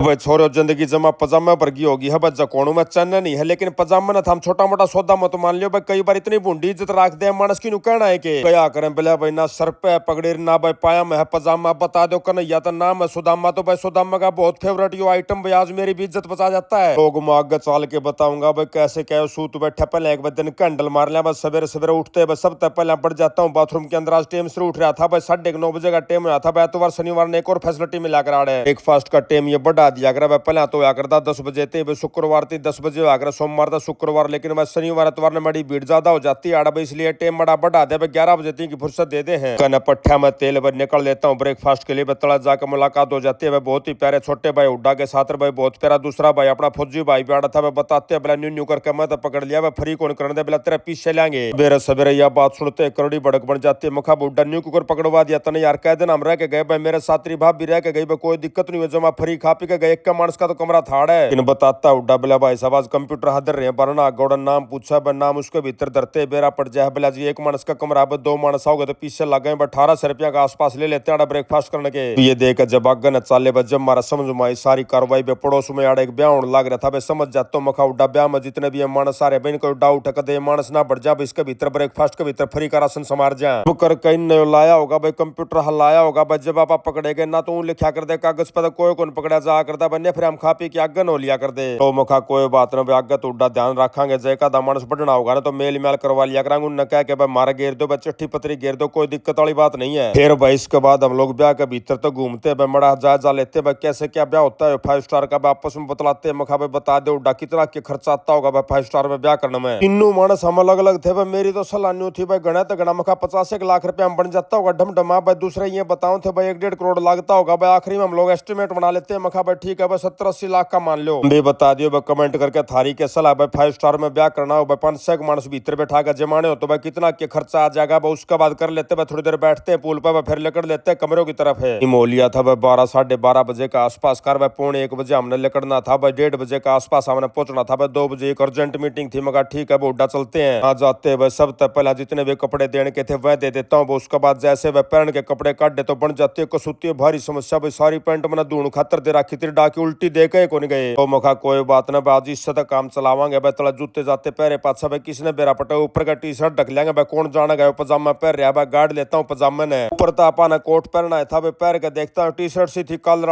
भाई छोरो जिंदगी जमा पजामा पर की होगी है बच्चा कोणू में चन्न नहीं है, लेकिन पजामा ना हम छोटा मोटा सौदा मत मान लियो भाई। कई बार इतनी भूंडी इज्जत रख दे मानस की नु कहना है के गया करें बिला भाई ना सर पे पगड़ी ना भाई पाया में है पजामा बता दो कन्हैया तो नाम है सुदामा, तो भाई सुदामा का बहुत फेवरेट यो आइटम भाई आज मेरी भी इज्जत बचा जाता है। लोग मैं आगे चाल के बताऊंगा भाई कैसे क्या सूत बैठे पहले एक दिन कैंडल मार लिया बस सवेरे सवेरे उठते बस सब तक पहले बढ़ जाता हूँ बाथरूम के अंदर। आज टाइम से उठ रहा था भाई 9:30 का टाइम हुआ था भाई। एतवार शनिवार ने एक और फैसिलिटी मिला कर रहा है, ब्रेकफास्ट का टाइम ये बढ़ा दिया कर पहले तो आकर 10 बजे थे शुक्रवार थी 10 बजे आकर सोमवार था शुक्रवार, लेकिन मैं शनिवार एतवार में बड़ी भीड़ ज्यादा हो जाती है आड़ा इसलिए टाइम बड़ा बढ़ा दे 11 बजे की फुर्सत दे दे हैं। कहना पट्ठा में तेल भर निकल लेता हूँ ब्रेकफास्ट के लिए तला जाकर मुलाकात हो जाती है भाई। बहुत ही प्यारे छोटे भाई उड्डा के साथ भाई बहुत प्यारा दूसरा भाई अपना फौजी भाई भी आड़ा था भाई। बताते हैं न्यू न्यू करके मैं तो पकड़ लिया भाई फ्री कौन करने दे तेरा पीछे लेंगे। बेरे सवेरे यह बात सुनते करोड़ी भड़क बन जाती है। मुखा बुड्डा न्यू कुकर पकड़वा दिया तने यार कह दिन हम रह के गए भाई मेरे साथी भाभी भी रह के गई भाई कोई दिक्कत नहीं हो जमा फ्री खा पी के गए। एक का मानस का तो कमरा थाड़ है इन बताता उड्डा बिला भाई साहब आज कंप्यूटर हाजिर रहे बरना गौड़ा नाम पूछा भाई नाम उसके भीतर धरते बेरा पड़ जाए बिला जी एक मानस का कमरा अब 2 मानस आओगे तो पीछे लग गए 1800 रुपया का आसपास ले लेते हैं ब्रेकफास्ट करने के। ये देख जब आगे न चाले जब मारा समझ में आई सारी कार्रवाई पे पड़ोस में आड़े एक ब्याह होने लग रहा था भाई। समझ जाता हूँ मखा उड्डा ब्याह में जितने भी मानस सारे बहन को डाउट दे मानस ना बढ़ जा इसके भीतर ब्रेकफास्ट के भीतर फ्री का राशन समार जाए कर कहीं नहीं लाया होगा भाई कंप्यूटर हलाया होगा भाई। जब आप पकड़े गए ना तो लिखा कर दे कागज पर कोई कौन पकड़ा जा करता बने फिर हम खा पी के आगे नो लिया कर दे। तो मुखा कोई बात ना आगे तो उड्डा ध्यान रखांगे जय का दामस बढ़ना होगा ना तो मेल मेल करवा लिया करांगे उन्हें कह के भाई मारा घेर दो भाई चिट्ठी पत्री घेर दो कोई दिक्कत वाली बात नहीं है। फिर भाई इसके बाद हम लोग ब्याह के भीतर तो घूमते भाई बड़ा जायजा लेते भाई कैसे क्या ब्याह होता है 5 स्टार का भाई आपस में बतलाते मुखा भाई बता दे उड्डा कितना के खर्चा आता होगा भाई 5 स्टार में ब्याह करने में। तीनों मानस हम अलग अलग थे भाई। मेरी तो सलानी थी भाई गणा तो गणा मुखा 50 लाख रुपया में बन जाता होगा ढमढमा भाई। दूसरे ये बताओ थे भाई 1.5 करोड़ लगता होगा भाई। आखिरी में हम लोग एस्टिमेट बना लेते हैं मखा भाई ठीक है भाई 70-80 लाख का मान लो भी बता दियो भाई कमेंट करके थारी के सलाह भाई 5 स्टार में ब्याह करना हो भाई 500 मानस भीतर बैठा कर जमाने हो तो भाई कितना के खर्चा आ जाएगा भाई। उसके बाद कर लेते भाई थोड़ी देर बैठते हैं पुल पर फिर लेकर लेते हैं कमरों की तरफ है। इमोलिया था भाई 12-12:30 बजे का आसपास कर भाई 1:45 बजे हमने लेकड़ना था भाई 1:30 बजे का आसपास हमने पहुंचना था भाई 2 बजे एक अर्जेंट मीटिंग थी मगर ठीक है भाई उड्डा चलते हैं आ जाते भाई। सब तक पहले जितने भी कपड़े देने के थे वह दे देता हूँ। उसके बाद जैसे वह पहन के कपड़े काट दे तो बन जाती है कसुती भारी समस्या भाई। सारी पैंट मैंने धूण खातर दे रखी थी डाकी उल्टी दे के कौन गए तो मखा कोई बात ना भाई इससे तक काम चलावांगे भाई। तला जूते जाते पहरे पाछा भाई किसने बेरा पटा ऊपर का टी शर्ट ढक लेंगे भाई कौन जाना गया पजामा पहन रहा भाई गाड़ लेता हूँ पजामे ने ऊपर तो आपा कोट पहनना था भाई। पैर के देखता हूँ टी शर्ट सी थी कलर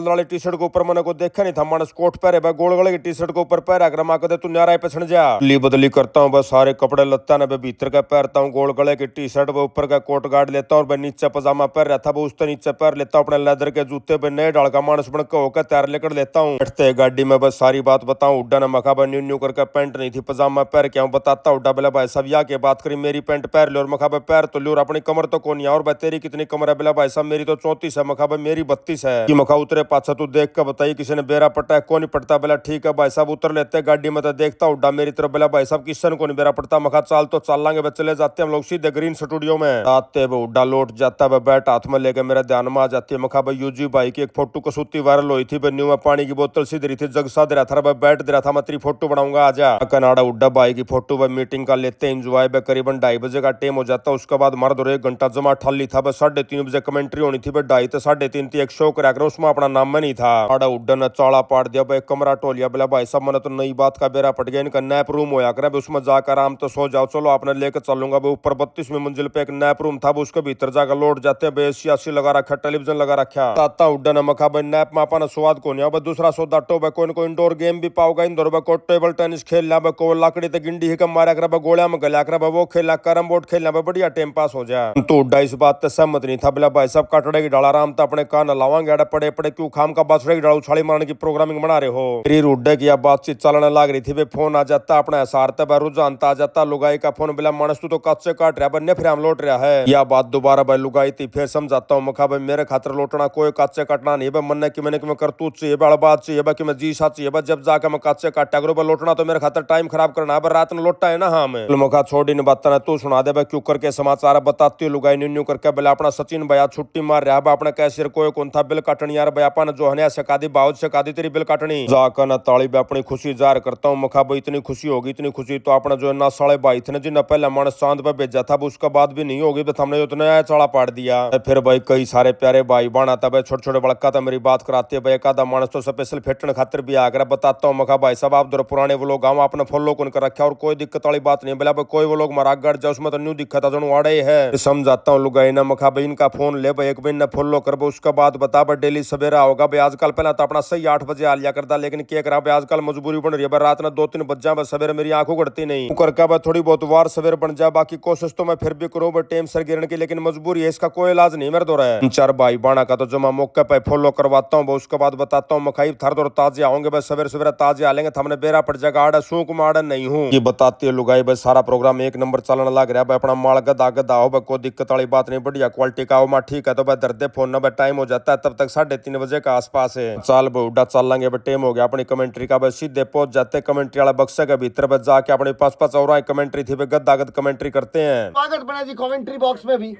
वाली टी शर्ट के ऊपर मैंने को देखा नहीं था मानस कोट पहरे भाई गोल गले की टी शर्ट के ऊपर पैर रमा कर तू न्यारा पे छण जा ली बदली करता हूँ बस सारे कपड़े लत्ता ने भीतर का पहनता हूँ गोल गले की टी शर्ट ऊपर का कोट गाड़ लेता हूँ नीचे पजामा पहन रहा था वो उससे नीचे पैर लेता हूँ अपने लेदर के जूते पे नए डाल का मानस बन के होकर तैयार लेकर लेता हूँ। बैठते गाड़ी में बस सारी बात बताऊं उड्डा ने मखा भाई न्यू करके पैंट नहीं थी पजामा पैर क्या बताता उड्डा बिला भाई सब या के बात करी मेरी पैंट पैर लो और मखा भाई पैर तो लो और अपनी कमर तो कौन और भाई तेरी कितनी कमर है बिला भाई साहब मेरी तो 34 है मखा भाई मेरी 32 है कि मखा उतरे पाछा तू देख कर बताइए किसी ने बेरा पट्टा है कौन नहीं पड़ता बिला ठीक है भाई साहब उतर लेते गाड़ी में तो देखता उड्डा मेरी तरफ बिला भाई साहब किसन को नहीं बेरा पड़ता मखा चाल तो चल लांगे चले जाते हम लोग सीधे ग्रीन स्टूडियो में आते वो उड्डा लौट जाता है बैट हाथ में लेकर मेरे ध्यान में आ जाती है मखा भाई यूजी भाई की एक फोटो कसूती वायरल हुई थी न्यू में पानी की बोतल सीध रही थी जग साध रहा था बैठ दे रहा था मैं तेरी फोटो बनाऊंगा आजा कनाडा उड्डा भाई की फोटो भाई मीटिंग का लेते एंजॉय भाई करीबन 2:30 बजे का टाइम हो जाता। उसके बाद मर्द और 1 घंटा जमा ठाली था बस 3:30 बजे कमेंट्री होनी थी भाई 2:30 से 3:30 थी एक शो करा कर उसमें अपना नाम में नहीं था आड़ा उड्डा ने चाड़ा पाड़ दिया भाई कमरा टोलिया बोला भाई सब मैंने तो नई बात का बेरा पट गया इनका नैप रूम होया करे उसमें जाकर आराम तो सो जाओ चलो आपने लेकर चलूंगा भाई। ऊपर 32वीं मंजिल पे एक नैप रूम था उसके भीतर जाकर लौट जाते हैं 80 लगा रखा टेलीविजन लगा रखा ताता उड्डा ने मखा भाई नैप में अपना स्वाद को नहीं दूसरा सौदा टो भाई कोई कोई इंडोर गेम भी पाओगा इंदौर को टेबल टेनिस खेल ला को लाकड़ी ते गिंडी ही कम मारा कर गोलियां में गला कर वो खेलना कैरम बोर्ड खेलना बढ़िया टाइम पास हो जाए। तो उड्डा इस बात से सहमत नहीं था बिला भाई सब काटड़े की डाला आराम था अपने कान लावांगे अड़ा पड़े पड़े क्यों खाम का बासड़े की डाल उछाली मारने की प्रोग्रामिंग बना रहे हो। फिर उड्डे की बातचीत चलने लग रही थी फोन आ जाता अपने सारते भाई रुझान आ जाता लुगाई का फोन बिला मानस तू तो कच्चे काट रहा बनने फिर हम लौट रहा है या बात दोबारा भाई लुगाई थी फिर समझाता हूँ मखा भाई मेरे खातर लौटना कोई कच्चे काटना नहीं भाई मन की मैंने कि मैं करतूत चाहिए बड़बाद चाहिए भाई कि मैं जी सा चाहिए जब जाकर मैं कच्चे काटा करो लौटना तो मेरे खातर टाइम खराब करना है रात में लौटा है ना हाँ मैं मौका छोड़ इन बात ना तू सुना दे भाई क्यों करके समाचार बताती लुगाई न्यू करके बोले अपना सचिन भैया छुट्टी मार रहा है अपना कैशियर कोई कौन था बिल काटनी यार भाई अपन जो है सका दी बाउज सका दी तेरी बिल काटनी जाकर ना ताली में अपनी खुशी जाहिर करता हूँ मखा भाई इतनी खुशी होगी इतनी खुशी तो अपना जो है ना साले भाई थे जिन्हें पहले मानस चांद पे भेजा था उसका बाद भी नहीं होगी बस हमने उतना चाड़ा पाड़ दिया। फिर भाई कई सारे प्यारे भाई बना था भाई छोटे छोटे बड़का था मेरी बात कराते भाई एक आधा मानस तो स्पेशल फेटन खातिर भी आ कर बताता हूँ। मखा भाई साहब आप दो पुराने वो लोग गाँव आपने फॉलो कौन कर रखा और कोई दिक्कत वाली बात नहीं। बोला कोई वो लोग मरा गड़ जाए उसमें तो न्यू दिक्कत जो आड़े है समझाता हूँ। लुगाई ना मखा भाई इनका फोन ले भाई एक दिन ने फॉलो कर उसके बाद बता भाई डेली सवेरा होगा भाई। आजकल पहला तो अपना सही 8 बजे आ लिया करता लेकिन क्या करा भाई आजकल मजबूरी बन रही है। रात में 2-3 बज जाए सवेरे मेरी आंखों गड़ती नहीं करके भाई थोड़ी बहुत वार सवेर बन जाए। बाकी कोशिश तो मैं फिर भी करूँ भाई टेम सर गिरने की लेकिन मजबूरी है इसका कोई इलाज नहीं मेरे दो रहा है। 4 भाई बाणा का तो जमा मौके पे फॉलो करवाता हूँ उसके बाद बताता हूँ। मखाई थर दौर ताजे आओगे भाई सवेरे सवेरे ताजे आ लेंगे हमने बेरा पड़ जाएगा आड़ा सूख माड़ा नहीं हूँ ये बताती है लुगाई भाई। सारा प्रोग्राम एक नंबर चलने लग रहा है भाई। अपना माल गदा गदा हो भाई कोई दिक्कत वाली बात नहीं बढ़िया क्वालिटी का हो ठीक है तो भाई दर्दे फोन ना भाई टाइम हो जाता है तब तक 3:30 बजे के आसपास है। चाल बहुडा चल लेंगे भाई टेम हो गया अपनी कमेंट्री का भाई सीधे पहुंच जाते कमेंट्री वाला बक्से के भीतर बच जाके अपने पास पास और कमेंट्री थी भाई गद्दा गद कमेंट्री करते हैं। स्वागत बना जी कमेंट्री बॉक्स में भी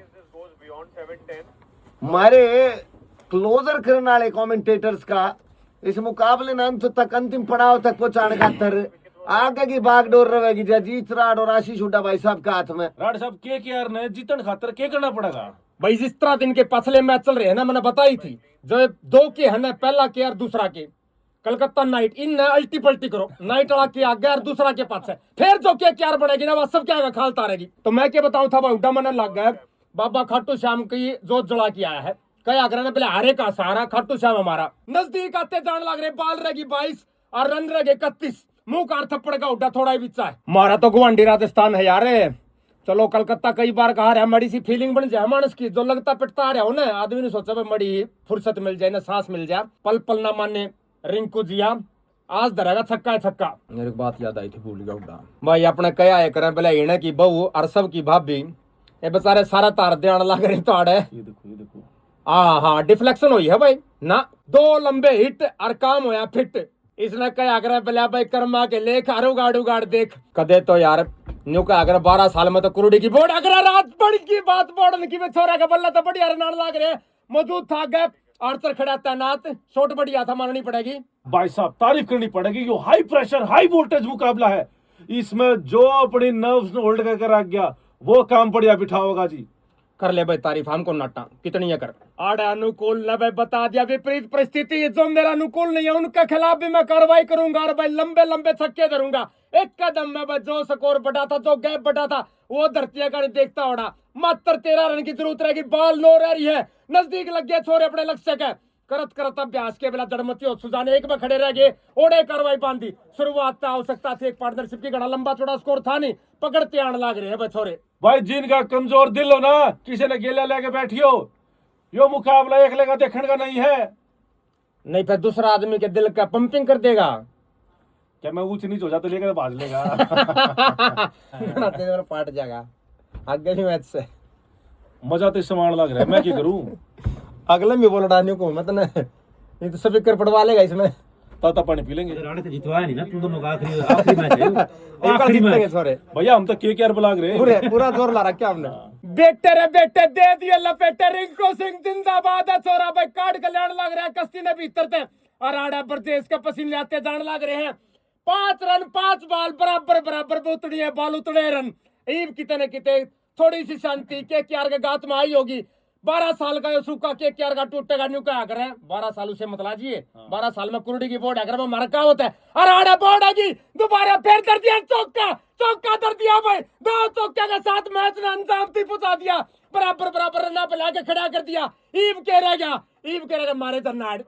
हमारे क्लोजर करने वाले कमेंटेटर्स का इस मुकाबले में अंत तक अंतिम पड़ाव तक पहुंचाने खातर आगे की बागडोर रहेगी जीत राड और आशीष हुड्डा भाई साहब के हाथ में। राड साहब के ने जीतन खातर क्या करना पड़ेगा भाई जिस तरह दिन के पछले मैच चल रहे हैं ना मैंने बताई थी जो 2 के है ना पहला के और दूसरा के कलकत्ता नाइट इन अल्टी पल्टी करो नाइट वाला के आगे और दूसरा के पास है फिर जो के क्या बनेगी ना वह सब क्या खाल तारेगी। तो मैं क्या बताऊं था भाई उड्डा मन लग गया बाबा खाटू श्याम की जोत जला के आया है कई आगरा ने पहले हारे का सहारा खाटू श्याम हमारा नजदीक आते जान लग रहे बाल रहेगी 22 और रन रहेगी 31 मुंह कार थप्पड़ का उड्डा थोड़ा ही बिचा है हमारा तो गुवांडी राजस्थान है यार। चलो कलकत्ता कई बार कहा रहा मड़ी सी फीलिंग बन जाए मानस की जो लगता पिटता आ रहा हो ना आदमी ने सोचा भाई मड़ी फुर्सत मिल जाए ना सांस मिल जाए पल पल ना माने रिंकू जिया आज धरेगा छक्का है छक्का। मेरे को बात याद आई थी भूल गया उड्डा भाई अपने कया है करें पहले इने की बहू और सब की भाभी ये बेचारे सारा तार ध्यान लग रहे तो आड़े ये देखो हाँ डिफ्लेक्शन हुई है भाई ना 2 लंबे हिट और काम होया फिट इसने कहा अगर पहले भाई कर्मा के लेख आरू गाड़ू गाड़ देख कदे तो यार न्यू का अगर 12 साल में तो कुरुड़ी की बोर्ड अगर रात बड़ की बात बोर्ड की छोरा का बल्ला तो बढ़िया रन लाग रहे मौजूद था गैप आर्चर खड़ा तैनात शॉट बढ़िया था माननी पड़ेगी भाई साहब तारीफ करनी पड़ेगी। यो हाई प्रेशर हाई वोल्टेज मुकाबला है इसमें जो अपनी नर्व्स होल्ड करके रख गया वो काम बढ़िया बिठा होगा जी। कर ले भाई तारीफ हमको नाटा कितनी है कर आड़े अनुकूल ने भाई बता दिया विपरीत परिस्थिति जो मेरा अनुकूल नहीं है उनके खिलाफ भी मैं कार्रवाई करूंगा और भाई लंबे लंबे छक्के धरूंगा एक कदम में भाई जो स्कोर बढ़ा था जो गैप बढ़ा था वो धरती का नहीं देखता होना मात्र 13 रन की जरूरत रहेगी बाल नो रही है नजदीक लग गए छोरे अपने लक्ष्य के करत करत अभ्यास के बेला जड़मती हो सुजाने एक में खड़े रह गए ओड़े कार्रवाई बांधी शुरुआत हो सकता थी एक पार्टनरशिप की घड़ा लंबा चौड़ा स्कोर था नहीं पकड़ते आने लग रहे हैं भाई छोरे भाई जिनका कमजोर दिल हो ना किसी ने गेला लेके बैठियो यो मुकाबला एक लेगा देखने का नहीं है नहीं फिर दूसरा आदमी के दिल का पंपिंग कर देगा क्या मैं ऊंच नीच हो जाता लेकर भाज लेगा पाट जाएगा आगे भी मैच से मजा तो सामान लग रहा है मैं क्या करूं अगले भी बोल डालने को मत ना ये तो सभी कर पड़वा लेगा इसमें ताता पानी पी लेंगे जितवाया नहीं ना तुम दोनों का आखिरी मैच है आखिरी मैच छोरे भैया हम तो के बुला रहे पूरा जोर ला रखा हमने बेटे रे बेटे दे दिए लपेटे रिंकू सिंह जिंदाबाद है छोरा भाई काट के लेने लग रहा है कस्ती ने भीतर थे और आड़ा प्रदेश का पसीने आते जाने लग रहे हैं 5 रन 5 बॉल बराबर बराबर उतड़ी है बॉल उतड़े रन ईब कितने कितने थोड़ी सी शांति के क्यार के गात में आई होगी 12 साल का सूखा के क्यार का टूटेगा न्यू क्या कर 12 साल उसे मत लाजिए 12 साल में कुरुड़ी की बोर्ड अगर मारा क्या होता है और आड़ा बोर्ड आगी दोबारा फिर कर दिया चौका कर दिया भाई 2 चौके के साथ मैच ने अंजाम पहुंचा दिया बराबर बराबर रन पे लाके खड़ा कर दिया ईब के रह गया मारे धरनाड़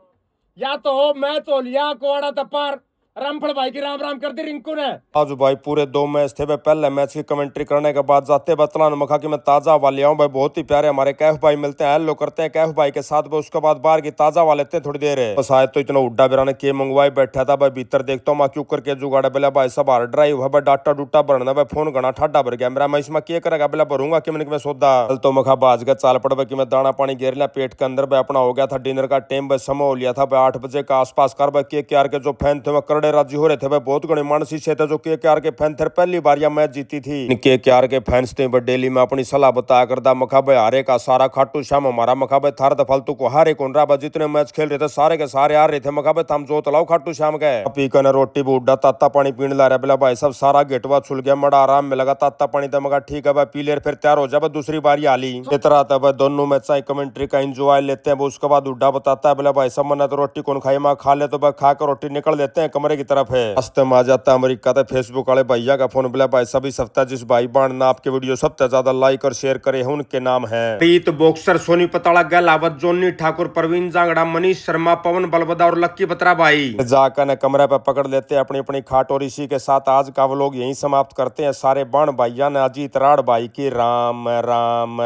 या तो मैच हो लिया कोड़ा तपार रामफल भाई की राम राम कर दी रिंकू ने। आज भाई पूरे 2 मैच थे भाई। पहले मैच की कमेंट्री करने के बाद जाते बतलान मखा कि मैं ताजा वाले आऊं भाई बहुत ही प्यारे हमारे कैफ भाई मिलते हैं हेलो करते हैं कैफ भाई के साथ भाई उसके बाद बाहर की ताजा वाले थे थोड़ी देर है बस आए तो इतना उड्डा बिराने के मंगवाई बैठा था भाई भीतर देखता हूँ क्यों करके जुगाड़ा बेला भाई सब हार ड्राइव है भाई डाटा डूटा भरना भाई फोन घना ठाडा भर गया मेरा मैं इसमें क्या करेगा बेला भरूंगा कि मैंने सौदा कल तो मखा बाज गया चाल पड़ भाई कि मैं दाना पानी घेर लिया पेट के अंदर भाई अपना हो गया था डिनर का टाइम भाई समय हो लिया था भाई 8 बजे का आसपास कर भाई के जो फैन थे मैं करड़े बड़े राजी हो रहे थे भाई, बहुत घने मानसी से थे जो केकेआर के फैन थे, पहली बार यह मैच जीती थी। केकेआर के फैंस थे डेली में अपनी सलाह बताया करदा, मखा भाई हारे का सारा खाटू श्याम हमारा, मखा भाई थार फालतू को हारे कौन रहा, जितने मैच खेल रहे थे सारे के सारे हार रहे थे, मखा भाई थम जो तलाओ खाटू श्याम गए। पीकर ने रोटी भी उड्डा, ताता पानी पीने ला रहा, बोला भाई सब सारा गेटवा छुल गया, मड़ा आराम में लगा, ताता पानी था, मगा ठीक है भाई पी ले फिर तैयार हो जा, दूसरी बारी आली इतना था भाई। दोनों मैच कमेंट्री का एंजॉय लेते हैं, उसके बाद उड्डा बताता है, बोला भाई सब मना तो रोटी कौन खाई, माँ खा ले तो भाई खा कर रोटी निकल देते हैं कमरे की तरफ है। हंसते में आ जाता है अमेरिका था फेसबुक वाले भैया का फोन, बोला भाई सभी सप्ताह जिस भाई बाण ने आपके वीडियो सबसे ज्यादा लाइक और शेयर करे हैं उनके नाम है प्रीत बॉक्सर, सोनी पताड़ा, गैलावत, जोनी ठाकुर, प्रवीण जांगड़ा, मनीष शर्मा, पवन बलबदा और लक्की बत्रा भाई। जाकर ने कमरे पे पकड़ लेते हैं अपनी अपनी खाट, और इसी के साथ आज का व्लॉग यहीं समाप्त करते हैं। सारे बाण भाइया ने, अजीत राड़ भाई की राम राम।